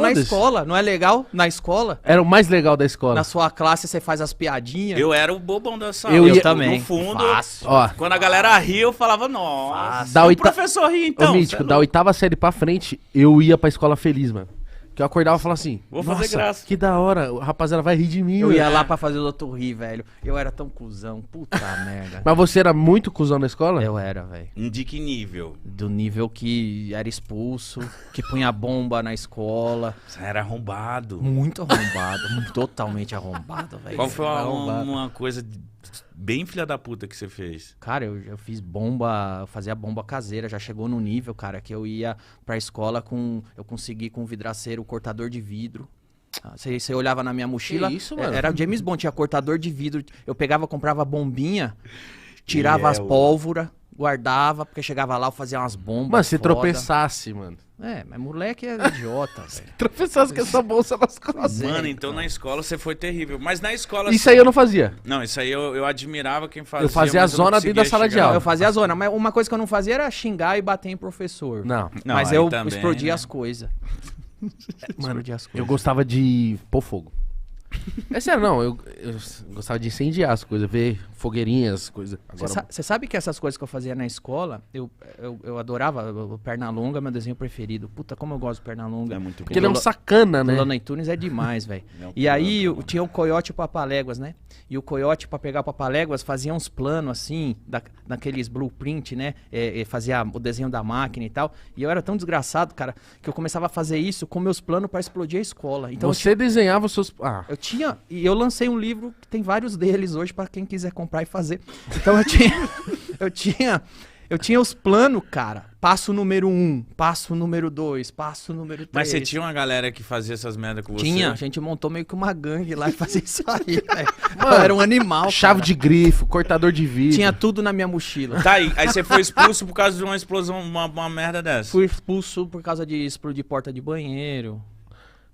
na escola, não é legal? Na escola. Era o mais legal da escola. Na sua classe você faz as piadinhas. Eu era o bobão da sala. Eu também. No fundo, Fácil. Ó, quando a galera ria, eu falava, nossa. Da O oita- professor ria, então. ô, Mítico, da 8ª série pra frente, eu ia pra escola feliz, mano. Que eu acordava e falava assim, Vou fazer nossa, graça. que da hora, a rapaziada vai rir de mim, Eu velho. ia lá pra fazer o doutor rir, velho. Eu era tão cuzão. Puta merda. Mas você era muito cuzão na escola? Eu era, velho. De que nível? Do nível que era expulso, que punha bomba na escola. Você era arrombado. Muito arrombado. Totalmente arrombado, velho. Qual foi Arrombado. uma coisa bem filha da puta que você fez? Cara, eu fiz bomba, eu fazia bomba caseira, já chegou no nível, cara, que eu ia pra escola eu consegui com vidraceiro, cortador de vidro. Você olhava na minha mochila, Que isso, mano? era James Bond, tinha cortador de vidro, eu pegava, comprava bombinha, tirava as pólvora, guardava, porque chegava lá, eu fazia umas bombas. Mano, se foda. tropeçasse, mano. Mas moleque é idiota, velho. Tropeçasse com essa bolsa nas costas. Mano, então na escola você foi terrível. Mas na escola... Isso aí eu não fazia. Não, isso aí eu admirava quem fazia. Eu fazia mas a zona não dentro da conseguia sala de chegar. aula. Eu fazia a zona, mas uma coisa que eu não fazia era xingar e bater em professor. Não. Não, Mas aí eu também, explodia né? as coisas. Explodia as Eu coisas. gostava de pôr fogo. É sério, não. Eu gostava de incendiar as coisas, ver fogueirinhas, coisas. Agora, Você sabe que essas coisas que eu fazia na escola, eu adorava o Pernalonga, meu desenho preferido. Puta, como eu gosto do Pernalonga. É muito porque ele é um sacana, né? O Looney Tunes é demais, velho. É um E aí pilantra, tinha o Coiote e o Papaléguas, né? E o Coiote, pra pegar o Papaléguas, fazia uns planos assim, daqueles blueprint, né? Fazia o desenho da máquina e tal. E eu era tão desgraçado, cara, que eu começava a fazer isso com meus planos pra explodir a escola. Então Você desenhava os seus... Ah, eu tinha, e eu lancei um livro que tem vários deles hoje pra quem quiser comprar e fazer. Então eu tinha os planos, cara. Passo número 1, passo número 2, passo número 3. Mas você tinha uma galera que fazia essas merdas com você? Tinha, a gente montou meio que uma gangue lá e fazia isso aí, velho. Eu era um animal, chave cara. de grifo, cortador de vidro. Tinha tudo na minha mochila. Tá aí você foi expulso por causa de uma explosão, uma merda dessa. Fui expulso por causa de explodir porta de banheiro.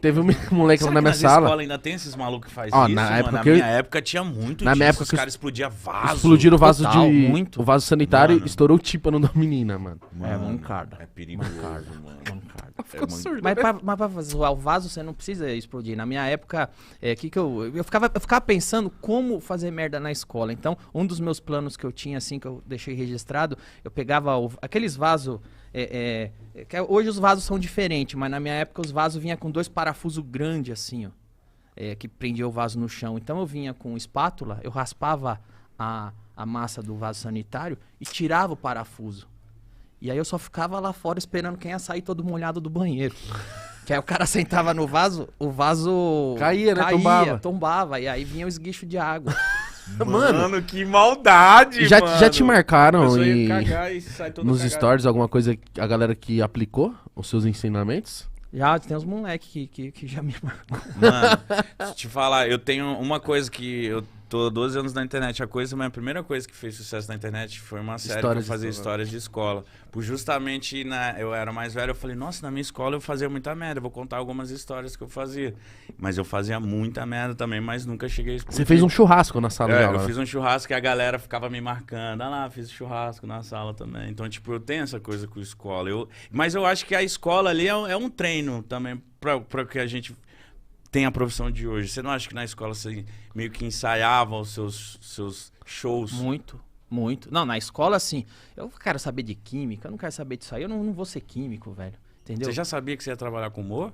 Teve um moleque lá Será na que minha nas sala. escolas ainda tem esses malucos que fazem Ó, isso, na mano? época Na que eu- minha época tinha muito Na disso. minha época Os que caras explodiam vaso. Explodiram o vaso Total, de... muito. O vaso sanitário Mano. estourou o tímpano da menina, mano. É, mancada. É perigoso, mano. Ficou muito- surdo, Mas né? pra zoar o vaso, você não precisa explodir. Na minha época, eu ficava pensando como fazer merda na escola. Então, um dos meus planos que eu tinha, assim, que eu deixei registrado, eu pegava aqueles vasos... hoje os vasos são diferentes, mas na minha época os vasos vinham com 2 parafusos grandes, assim, ó. Que prendia o vaso no chão. Então eu vinha com espátula, eu raspava a massa do vaso sanitário e tirava o parafuso. E aí eu só ficava lá fora esperando quem ia sair todo molhado do banheiro. Que aí o cara sentava no vaso, o vaso Caía, né? Tombava. E aí vinha o esguicho de água. Mano, que maldade, Já, mano. já te marcaram Eu só ia e... cagar e sai todo nos cagado. stories alguma coisa, a galera que aplicou os seus ensinamentos? Já tem uns moleques que já me marcou. Mano, deixa eu te falar, eu tenho uma coisa que eu tô 12 anos na internet. A primeira coisa que fez sucesso na internet foi uma série Histórias que eu fazia de escola. histórias de escola. Por justamente eu era mais velho, eu falei, nossa, na minha escola eu fazia muita merda, eu vou contar algumas histórias que eu fazia. Mas eu fazia muita merda também, mas nunca cheguei a explodir. Você fez um churrasco na sala de aula, Eu né? fiz um churrasco e a galera ficava me marcando. Ah lá, fiz churrasco na sala também. Então, tipo, eu tenho essa coisa com a escola. Mas eu acho que a escola ali é um treino também pra que a gente tenha a profissão de hoje. Você não acha que na escola você meio que ensaiava os seus shows? Muito, muito. Não, na escola, assim, eu quero saber de química, eu não quero saber disso aí, eu não vou ser químico, velho. Entendeu? Você já sabia que você ia trabalhar com humor?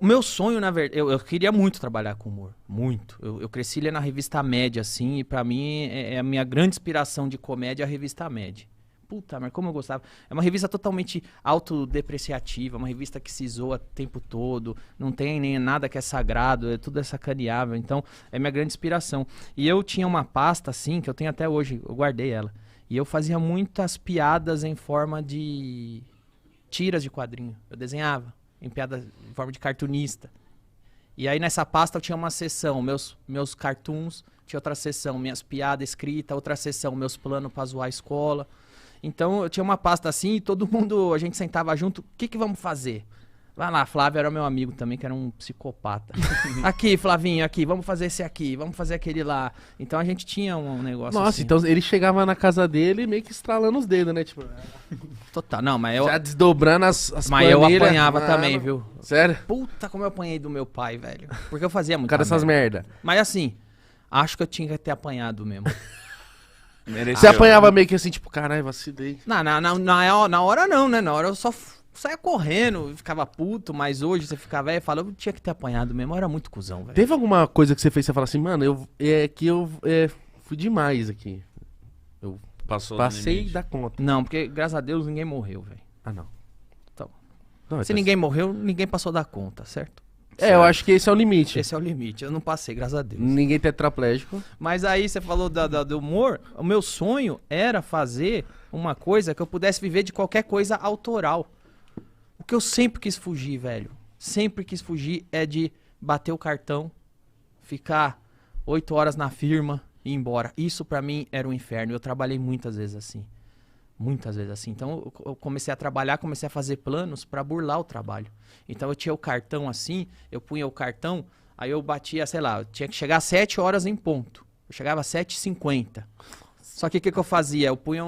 Meu sonho, na verdade, eu queria muito trabalhar com humor. Muito. Eu cresci lendo a revista Média, assim, e pra mim é a minha grande inspiração de comédia a revista Média. Puta, mas como eu gostava. É uma revista totalmente autodepreciativa, uma revista que se zoa o tempo todo, não tem nem nada que é sagrado, tudo é sacaneável. Então, é minha grande inspiração. E eu tinha uma pasta, assim, que eu tenho até hoje, eu guardei ela. E eu fazia muitas piadas em forma de tiras de quadrinho. Eu desenhava em forma de cartunista. E aí nessa pasta eu tinha uma seção, meus cartoons, tinha outra seção, minhas piadas escritas, outra seção, meus planos pra zoar a escola. Então eu tinha uma pasta assim e todo mundo, a gente sentava junto, o que vamos fazer? Vai lá, Flávio era meu amigo também, que era um psicopata. Aqui, Flavinho, aqui, vamos fazer esse aqui, vamos fazer aquele lá. Então a gente tinha um negócio Nossa, assim. então ele chegava na casa dele meio que estralando os dedos, né? Tipo, Total, não, mas eu... já desdobrando as Mas eu planilhas. apanhava Mano. também, viu? Sério? Puta, como eu apanhei do meu pai, velho. Porque eu fazia Por muito causa dessas merda. Mas assim, acho que eu tinha que ter apanhado mesmo. Mereceu. Você apanhava meio que assim, tipo, caralho, vacilei. Na hora não, né? Na hora eu só saia correndo, ficava puto, mas hoje você fica velho e fala, eu tinha que ter apanhado mesmo, eu era muito cuzão, velho. Teve alguma coisa que você fez e você fala assim, mano, eu fui demais aqui. Eu Passou do passei limite. da conta. Não, porque graças a Deus ninguém morreu, velho. Ah, não. Então, Não, se ninguém morreu, ninguém passou da conta, certo? eu acho que esse é o limite. Esse é o limite, eu não passei, graças a Deus. Ninguém tetraplégico. Mas aí você falou do humor, o meu sonho era fazer uma coisa que eu pudesse viver de qualquer coisa autoral. O que eu sempre quis fugir, velho, sempre quis fugir é de bater o cartão, ficar 8 horas na firma e ir embora. Isso pra mim era um inferno, eu trabalhei muitas vezes assim. Muitas vezes assim. Então eu comecei a trabalhar, comecei a fazer planos pra burlar o trabalho. Então eu tinha o cartão assim, eu punha o cartão, aí eu batia, sei lá, eu tinha que chegar às 7 horas em ponto. Eu chegava às 7h50. Só que o que eu fazia? Eu punha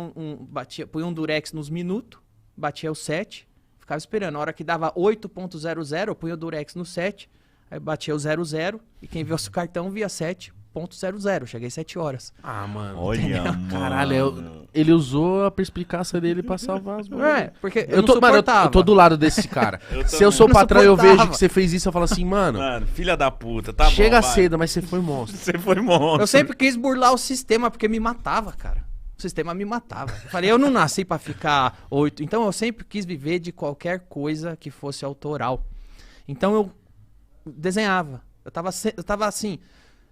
punha um durex nos minutos, batia o 7, ficava esperando. A hora que dava 8.00, eu punha o durex no 7, aí batia o 00 e quem viu o cartão via 7.00. Cheguei às 7 horas. Ah, mano. Olha, mano. Caralho, ele usou a perspicácia dele pra salvar as É, porque eu Eu não tô, mano, suportava. eu tô do lado desse cara. Eu Se eu sou não patrão e eu suportava. vejo que você fez isso, eu falo assim, mano, Mano, filha da puta, tá chega bom, vai. cedo, mas você foi monstro. Você foi monstro. Eu sempre quis burlar o sistema, porque me matava, cara. O sistema me matava. Eu falei, eu não nasci pra ficar 8. Então eu sempre quis viver de qualquer coisa que fosse autoral. Então eu desenhava. Eu tava assim,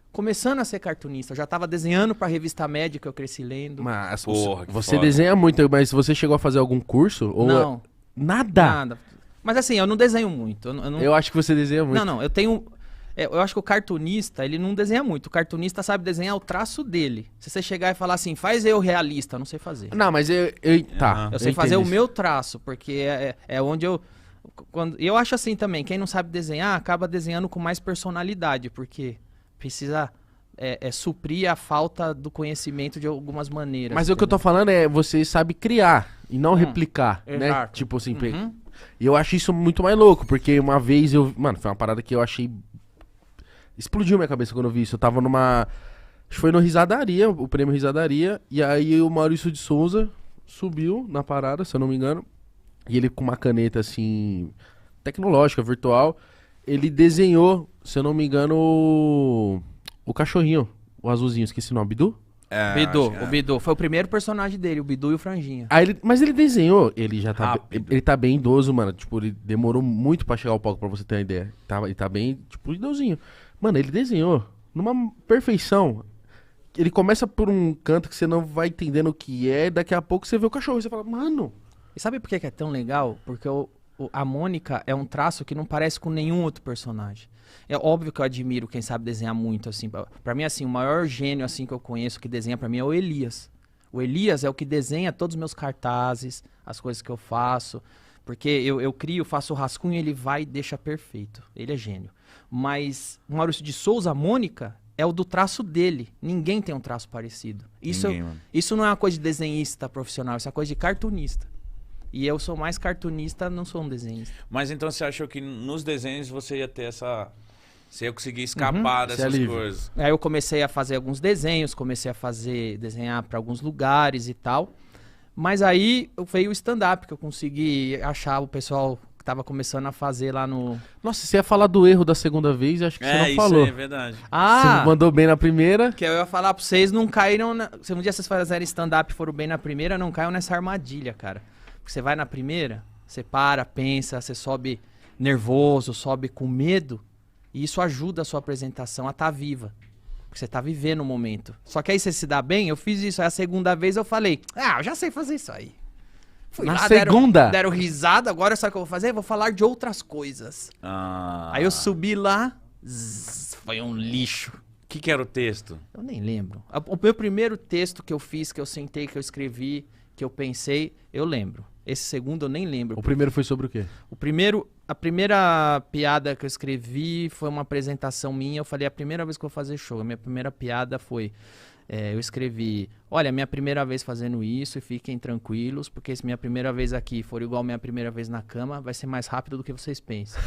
começando a ser cartunista. Eu já tava desenhando pra revista médica que eu cresci lendo. Mas Porra, que você foda. desenha muito, mas você chegou a fazer algum curso? Ou Não, Nada? nada. Mas assim, eu não desenho muito. Eu não, Eu acho que você desenha muito. não, eu tenho... Eu acho que o cartunista, ele não desenha muito. O cartunista sabe desenhar o traço dele. Se você chegar e falar assim, faz eu realista, eu não sei fazer. Não, mas tá. Aham. Eu sei fazer o entendi. meu traço, porque é onde eu... Eu acho assim também, quem não sabe desenhar, acaba desenhando com mais personalidade, porque precisa suprir a falta do conhecimento de algumas maneiras. Mas o que eu tô falando é, você sabe criar e não replicar, né? exato. Tipo assim, Uhum. e eu acho isso muito mais louco, porque uma vez mano, foi uma parada que eu achei... Explodiu minha cabeça quando eu vi isso. Eu tava numa... Acho que foi no Risadaria, o prêmio Risadaria, e aí o Maurício de Souza subiu na parada, se eu não me engano, e ele com uma caneta, assim, tecnológica, virtual, ele desenhou, se eu não me engano, o cachorrinho, o azulzinho, esqueci o nome, Bidu? É, Bidu, acho que o Bidu. Foi o primeiro personagem dele, o Bidu e o Franjinha. Aí mas ele desenhou, ele já tá... Rápido. Ele tá bem idoso, mano, tipo, ele demorou muito pra chegar ao palco, pra você ter uma ideia. Ele tá bem, tipo, idosinho. Mano, ele desenhou numa perfeição. Ele começa por um canto que você não vai entendendo o que é, daqui a pouco você vê o cachorro e você fala, mano... E sabe por que é tão legal? Porque a Mônica é um traço que não parece com nenhum outro personagem. É óbvio que eu admiro quem sabe desenhar muito, assim. Pra mim, assim, o maior gênio, assim, que eu conheço que desenha pra mim é o Elias. O Elias é o que desenha todos os meus cartazes, as coisas que eu faço. Porque eu crio, faço o rascunho e ele vai e deixa perfeito. Ele é gênio. Mas o Maurício de Souza, a Mônica, é o do traço dele. Ninguém tem um traço parecido. Ninguém, mano. Isso não é uma coisa de desenhista profissional, isso é uma coisa de cartunista. E eu sou mais cartunista, não sou um desenhista. Mas então você achou que nos desenhos você ia ter essa... Você ia conseguir escapar Você é dessas livre. coisas. Aí eu comecei a fazer alguns desenhos, desenhar para alguns lugares e tal. Mas aí veio o stand-up, que eu consegui achar o pessoal que tava começando a fazer lá no... Nossa, você ia falar do erro da segunda vez e acho que você não isso falou. aí é verdade. Você mandou bem na primeira. Que eu ia falar pra vocês, não caíram... Se um dia vocês fazerem stand-up e foram bem na primeira, não caiam nessa armadilha, cara. Porque você vai na primeira, você para, pensa, você sobe nervoso, sobe com medo, e isso ajuda a sua apresentação a estar viva. Porque você tá vivendo o momento. Só que aí você se dá bem, eu fiz isso. Aí a segunda vez eu falei, eu já sei fazer isso aí. Fui Na lá, segunda? Deram risada, agora sabe o que eu vou fazer? Eu vou falar de outras coisas. Aí eu subi lá, foi um lixo. O que era o texto? Eu nem lembro. O meu primeiro texto que eu fiz, que eu sentei, que eu escrevi, que eu pensei, eu lembro. Esse segundo eu nem lembro. O primeiro foi sobre o quê? A primeira piada que eu escrevi foi uma apresentação minha. Eu falei, a primeira vez que eu vou fazer show. A minha primeira piada foi... eu escrevi, olha, minha primeira vez fazendo isso e fiquem tranquilos, porque se minha primeira vez aqui for igual minha primeira vez na cama, vai ser mais rápido do que vocês pensam.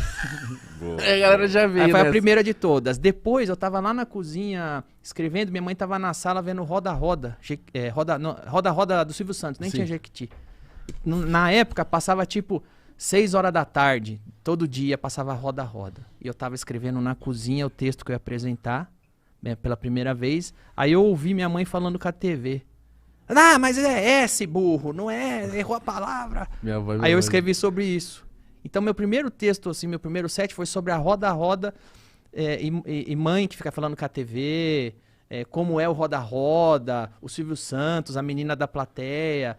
Boa. A galera já veio, Aí foi né? a primeira de todas. Depois eu tava lá na cozinha escrevendo, minha mãe tava na sala vendo Roda-Roda. Roda-Roda do Silvio Santos, nem Sim. tinha Jequiti. Na época passava tipo 6 horas da tarde, todo dia passava Roda-Roda. E eu tava escrevendo na cozinha o texto que eu ia apresentar, né, pela primeira vez. Aí eu ouvi minha mãe falando com a TV. Ah, mas é S, burro, não é, errou a palavra. Minha avó e meu Aí eu pai. escrevi sobre isso. Então meu primeiro texto, assim, meu primeiro set foi sobre a Roda-Roda e mãe que fica falando com a TV, como é o Roda-Roda, o Silvio Santos, a menina da plateia.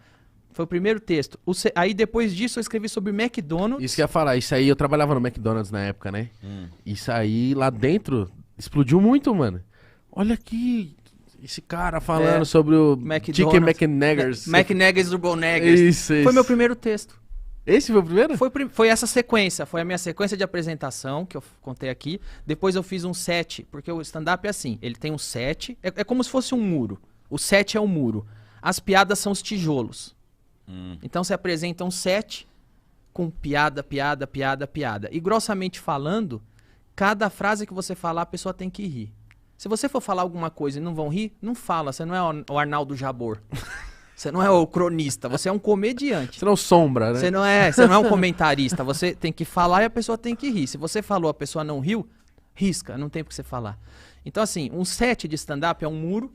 Foi o primeiro texto. Aí depois disso eu escrevi sobre McDonald's. Isso que eu ia falar, isso aí eu trabalhava no McDonald's na época, né? Isso aí lá dentro explodiu muito, mano. Olha aqui, esse cara falando sobre o Chicken McNuggets. McNuggets do Boneggers. Isso. Foi meu primeiro texto. Esse foi o primeiro? Foi essa sequência, foi a minha sequência de apresentação, que eu contei aqui. Depois eu fiz um set, porque o stand-up é assim, ele tem um set, é como se fosse um muro. O set é o muro. As piadas são os tijolos. Então você apresenta um set com piada. E grossamente falando, cada frase que você falar, a pessoa tem que rir. Se você for falar alguma coisa e não vão rir, não fala. Você não é o Arnaldo Jabor. Você não é o cronista. Você é um comediante. Você não sombra, né? Você não é um comentarista. Você tem que falar e a pessoa tem que rir. Se você falou, a pessoa não riu, risca. Não tem por que você falar. Então, assim, um set de stand-up é um muro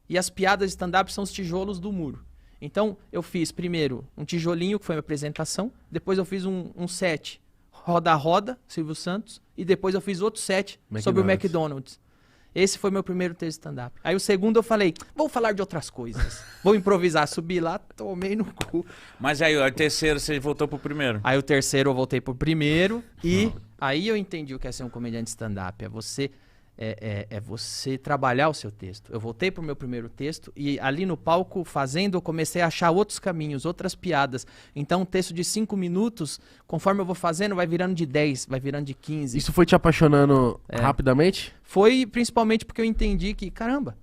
e as piadas de stand-up são os tijolos do muro. Então, eu fiz primeiro um tijolinho, que foi a minha apresentação. Depois eu fiz um set Roda-Roda, Silvio Santos. E depois eu fiz outro set sobre o McDonald's. Esse foi meu primeiro texto de stand-up. Aí o segundo eu falei, vou falar de outras coisas. Vou improvisar, subi lá, tomei no cu. Mas aí, o terceiro, você voltou pro primeiro? Aí o terceiro eu voltei pro primeiro e aí eu entendi o que é ser um comediante stand-up. É você trabalhar o seu texto. Eu voltei pro meu primeiro texto e ali no palco, fazendo, eu comecei a achar outros caminhos, outras piadas. Então um texto de 5 minutos, conforme eu vou fazendo, vai virando de 10, vai virando de 15. Isso foi te apaixonando rapidamente? Foi principalmente porque eu entendi que, caramba,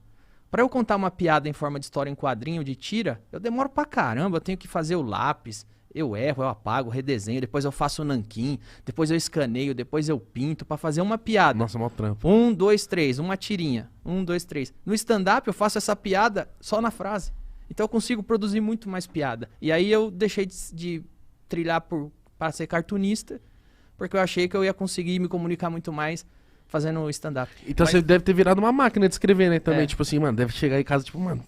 pra eu contar uma piada em forma de história em quadrinho, de tira, eu demoro pra caramba, eu tenho que fazer o lápis. Eu erro, eu apago, redesenho, depois eu faço o nanquim, depois eu escaneio, depois eu pinto pra fazer uma piada. Nossa, mó trampo. 1, 2, 3, uma tirinha. 1, 2, 3. No stand-up eu faço essa piada só na frase. Então eu consigo produzir muito mais piada. E aí eu deixei de trilhar para ser cartunista, porque eu achei que eu ia conseguir me comunicar muito mais fazendo stand-up. Então você deve ter virado uma máquina de escrever, né? Também, tipo assim, mano, deve chegar em casa, tipo, mano,